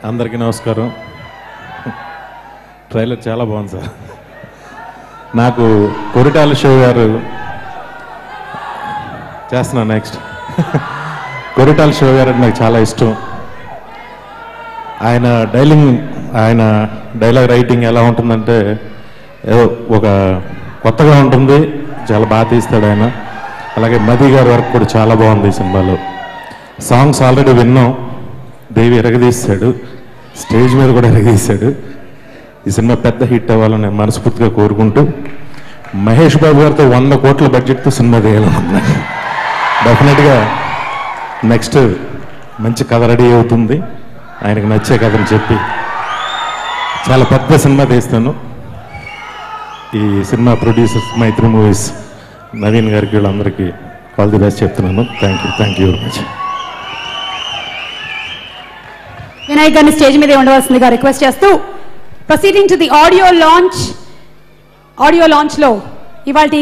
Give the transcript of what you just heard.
అందరికీ నమస్కారం. ట్రైలర్ చాలా బాగుంది సార్. నాకు కొరిటాల శివ గారు చేస్తున్నా నెక్స్ట్. కొరిటాల శివ గారు అంటే నాకు చాలా ఇష్టం. ఆయన డైలాగ్ రైటింగ్ ఎలా ఉంటుందంటే ఒక కొత్తగా ఉంటుంది, చాలా బాగా తీస్తాడు ఆయన. అలాగే మది గారి వర్క్ కూడా చాలా బాగుంది ఈ సినిమాలో. సాంగ్స్ ఆల్రెడీ విన్నాం. దేవి ఎరగదీశాడు, స్టేజ్ మీద కూడా ఎరగదీశాడు. ఈ సినిమా పెద్ద హిట్ అవ్వాలని నేను మనస్ఫూర్తిగా కోరుకుంటూ, మహేష్ బాబు గారితో 100 కోట్ల బడ్జెట్తో సినిమా తీయాలనుకున్నాను. డెఫినెట్గా నెక్స్ట్ మంచి కథ రెడీ అవుతుంది. ఆయనకు నచ్చే కథని చెప్పి చాలా పెద్ద సినిమా తీస్తాను. ఈ సినిమా ప్రొడ్యూసర్స్ మైత్రి మూవీస్ నవీన్ గారికి వీళ్ళందరికీ ఆల్ ది బెస్ట్ చెప్తున్నాను. Thank you very much. Vinayak గారిని స్టేజ్ మీద ఉండవలసిందిగా రిక్వెస్ట్ చేస్తూ, proceeding to the audio launch లో ఇవాల్టి